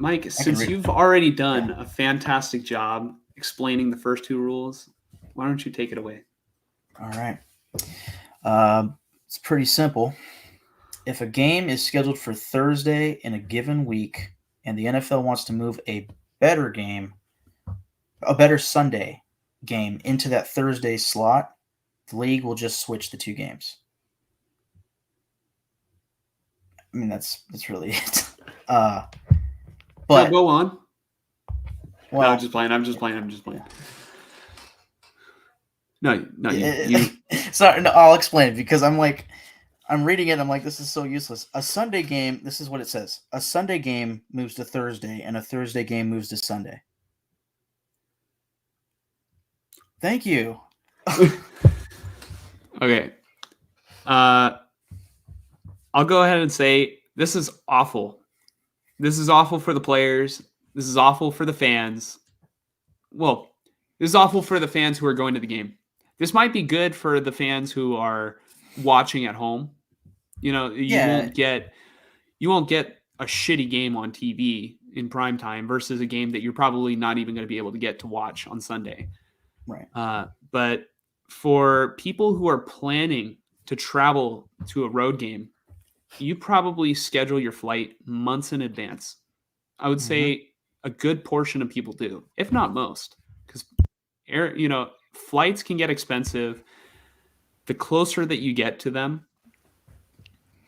Mike, I can since read it. you've already done a fantastic job explaining the first two rules, why don't you take it away? All right. It's pretty simple. If a game is scheduled for Thursday in a given week, and the NFL wants to move better game, a better Sunday game into that Thursday slot, the league will just switch the two games. I mean, that's really it. No, But go on. No, I'm well, just playing. I'm just playing. I'm just playing. No, you. sorry, no, I'll explain it because I'm reading it. I'm like, this is so useless. A Sunday game. This is what it says. A Sunday game moves to Thursday, and a Thursday game moves to Sunday. Thank you. Okay. I'll go ahead and say this is awful. This is awful for the players. This is awful for the fans. Well, this is awful for the fans who are going to the game. This might be good for the fans who are watching at home. You know, you won't get a shitty game on TV in prime time versus a game that you're probably not even going to be able to get to watch on Sunday. Right. But for people who are planning to travel to a road game, you probably schedule your flight months in advance. I would say a good portion of people do, if not most, because flights can get expensive the closer that you get to them.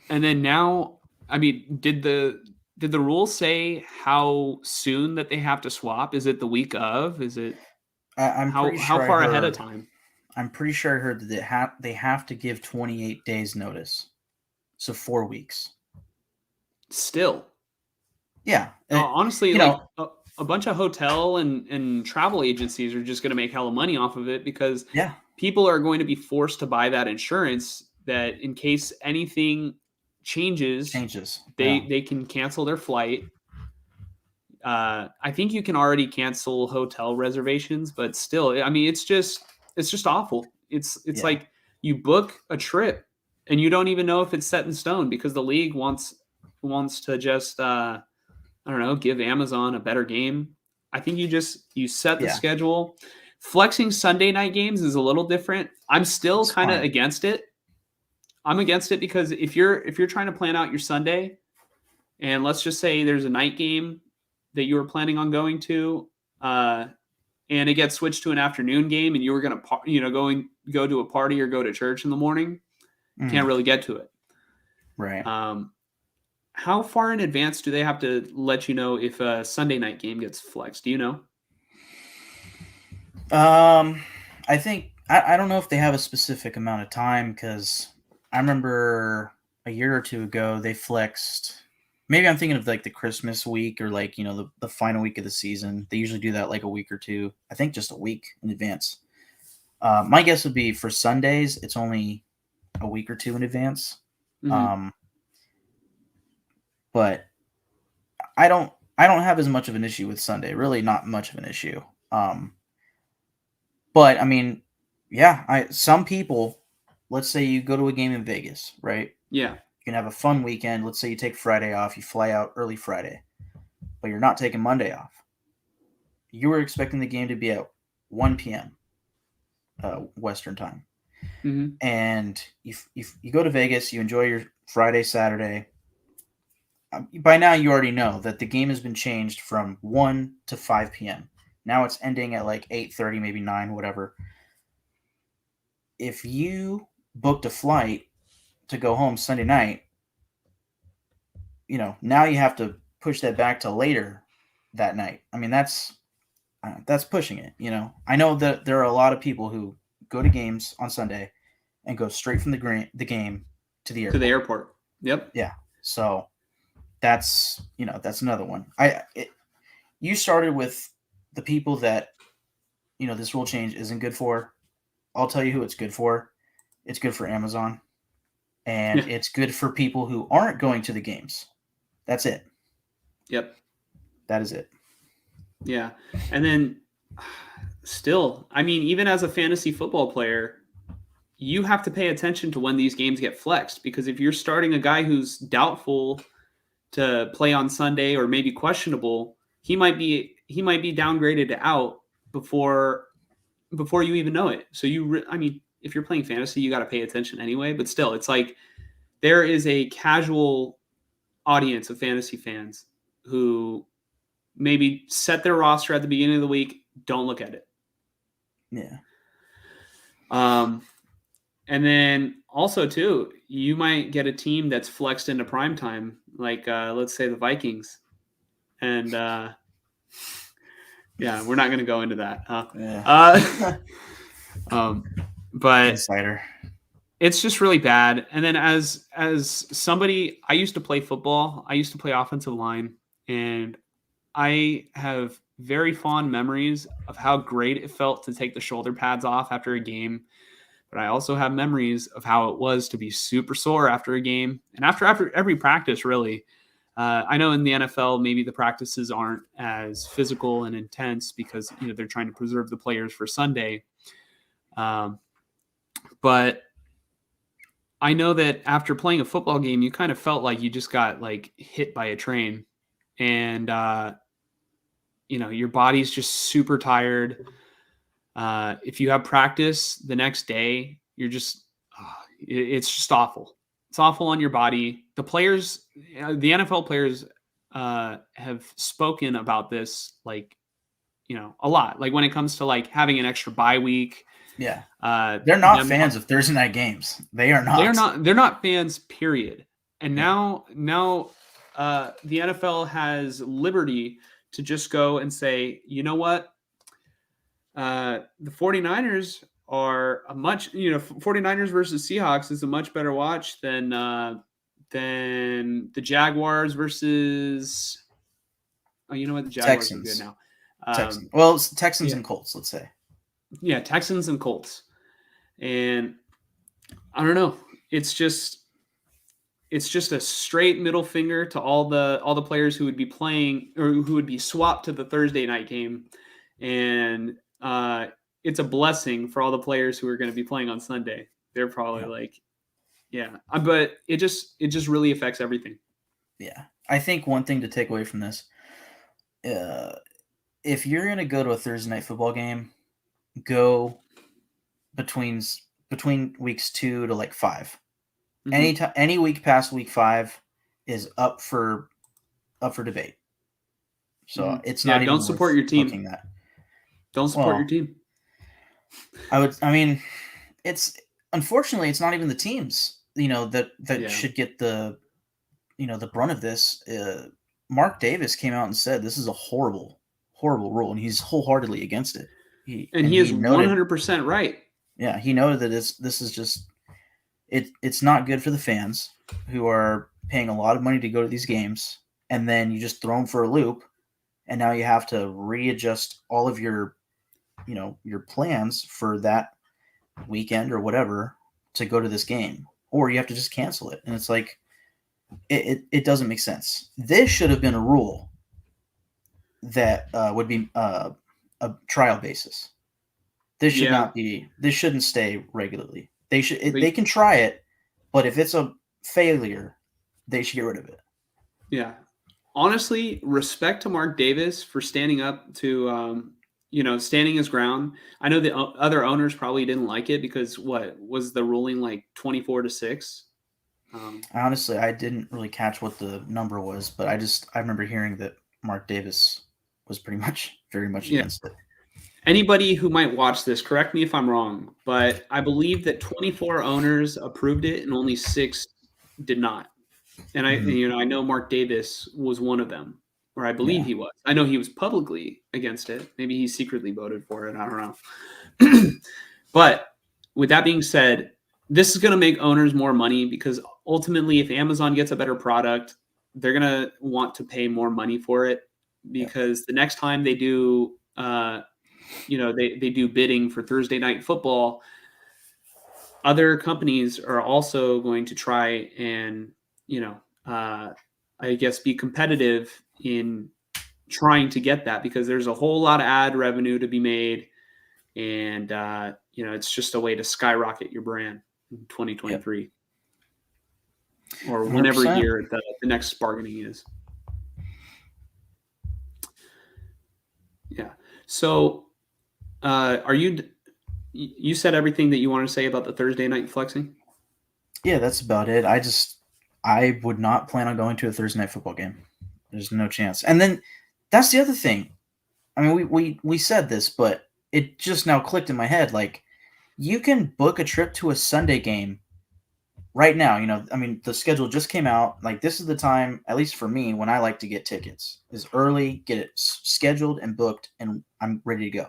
And then now, I mean, did the rules say how soon that they have to swap? Is it the week of? Is it how far ahead of time? I'm pretty sure I heard that they have to give 28 days notice, so 4 weeks. Still, yeah. Honestly, a bunch of hotel and travel agencies are just going to make hella money off of it because people are going to be forced to buy that insurance that in case anything changes, they can cancel their flight. I think you can already cancel hotel reservations, but still, I mean, it's just awful. It's like you book a trip and you don't even know if it's set in stone because the league wants to just I don't know, give Amazon a better game. I think you set the schedule. Flexing Sunday night games is a little different. I'm still kind of against it. I'm against it because if you're trying to plan out your Sunday, and let's just say there's a night game that you were planning on going to, and it gets switched to an afternoon game, and you were gonna go to a party or go to church in the morning, can't really get to it. Right. How far in advance do they have to let you know if a Sunday night game gets flexed? Do you know? I think I don't know if they have a specific amount of time because I remember a year or two ago they flexed. Maybe I'm thinking of like the Christmas week or like the final week of the season. They usually do that like a week or two. I think just a week in advance. My guess would be for Sundays it's only a week or two in advance. Mm-hmm. But I don't have as much of an issue with Sunday. Really, not much of an issue. But I mean, some people. Let's say you go to a game in Vegas, right? Yeah. You can have a fun weekend. Let's say you take Friday off. You fly out early Friday, but you're not taking Monday off. You were expecting the game to be at 1 p.m. Western time, and you go to Vegas. You enjoy your Friday, Saturday. By now you already know that the game has been changed from 1 to 5 p.m. Now it's ending at like 8:30, maybe 9, whatever. If you booked a flight to go home Sunday night, now you have to push that back to later that night. I mean, that's pushing it, I know that there are a lot of people who go to games on Sunday and go straight from the game to the airport. To the airport. Yep. Yeah. So that's another one. You started with the people that this rule change isn't good for. I'll tell you who it's good for. It's good for Amazon, and it's good for people who aren't going to the games. That's it. Yep. That is it. Yeah, and then still, I mean, even as a fantasy football player, you have to pay attention to when these games get flexed because if you're starting a guy who's doubtful to play on Sunday or maybe questionable, he might be downgraded to out before you even know it. So if you're playing fantasy, you got to pay attention anyway. But still, it's like there is a casual audience of fantasy fans who maybe set their roster at the beginning of the week, don't look at it. Yeah. And then also too, you might get a team that's flexed into prime time, like let's say the Vikings, and yeah, we're not going to go into that. Yeah. But Insider. It's just really bad. And then as somebody, I used to play football. I used to play offensive line, and I have very fond memories of how great it felt to take the shoulder pads off after a game. But I also have memories of how it was to be super sore after a game and after every practice, really. I know in the NFL, maybe the practices aren't as physical and intense because they're trying to preserve the players for Sunday. But I know that after playing a football game, you kind of felt like you just got like hit by a train, and your body's just super tired. If you have practice the next day, you're just it's just awful. It's awful on your body. The players, the NFL players, have spoken about this a lot. Like when it comes to like having an extra bye week. Yeah. They're not fans of Thursday night games. They are not. They're not fans, period. And now the NFL has liberty to just go and say, you know what? The 49ers are a much, 49ers versus Seahawks is a much better watch than the Jaguars versus, you know what? The Jaguars Texans. are good now. Texans. Well, it's Texans and Colts, let's say. Yeah, Texans and Colts. And I don't know. It's just a straight middle finger to all the players who would be playing or who would be swapped to the Thursday night game. And it's a blessing for all the players who are going to be playing on Sunday. They're probably but it just really affects everything. Yeah. I think one thing to take away from this, if you're going to go to a Thursday night football game, go between weeks 2 to like 5. Mm-hmm. Any week past week 5 is up for debate. So it's not even don't support your team. That. Don't support your team. It's unfortunately it's not even the teams, that should get the brunt of this. Mark Davis came out and said this is a horrible, horrible rule, and he's wholeheartedly against it. He is 100% right. Yeah, he noted that this is just it's not good for the fans who are paying a lot of money to go to these games, and then you just throw them for a loop, and now you have to readjust all of your your plans for that weekend or whatever to go to this game, or you have to just cancel it. And it's like it doesn't make sense. This should have been a rule that would be a trial basis. This should not be. This shouldn't stay regularly. They should. They can try it, but if it's a failure, they should get rid of it. Yeah, honestly, respect to Mark Davis for standing up to standing his ground. I know the other owners probably didn't like it because what was the ruling, like 24-6? Honestly, I didn't really catch what the number was, but I remember hearing that Mark Davis was very much against it. Anybody who might watch this, correct me if I'm wrong, but I believe that 24 owners approved it and only 6 did not. And I know Mark Davis was one of them, or I believe he was. I know he was publicly against it. Maybe he secretly voted for it. I don't know. But with that being said, this is going to make owners more money because ultimately, if Amazon gets a better product, they're going to want to pay more money for it because the next time they do, they do bidding for Thursday night football, other companies are also going to try and, I guess, be competitive in trying to get that because there's a whole lot of ad revenue to be made. And, it's just a way to skyrocket your brand in 2023. or whenever 100%. year the next bargaining is. Yeah. So, you said everything that you want to say about the Thursday night flexing? Yeah, that's about it. I would not plan on going to a Thursday night football game. There's no chance. And then that's the other thing. I mean, we said this, but it just now clicked in my head. Like, you can book a trip to a Sunday game right now. I mean, the schedule just came out. Like, this is the time, at least for me, when I like to get tickets, is early, get it scheduled and booked, and I'm ready to go.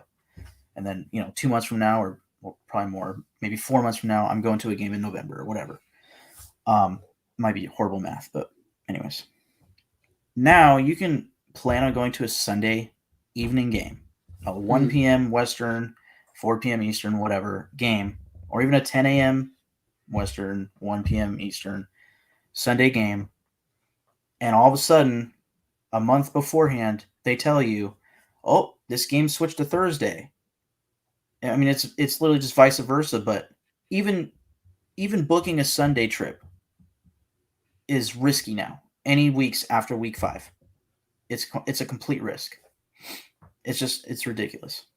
And then, 2 months from now, or probably more, maybe 4 months from now, I'm going to a game in November or whatever. Might be horrible math, but anyways. Now you can plan on going to a Sunday evening game, a 1 p.m. Western, 4 p.m. Eastern, whatever game, or even a 10 a.m. Western, 1 p.m. Eastern Sunday game. And all of a sudden, a month beforehand, they tell you, oh, this game switched to Thursday. I mean, it's literally just vice versa, but even booking a Sunday trip is risky now. Any weeks after week 5, it's a complete risk. It's ridiculous.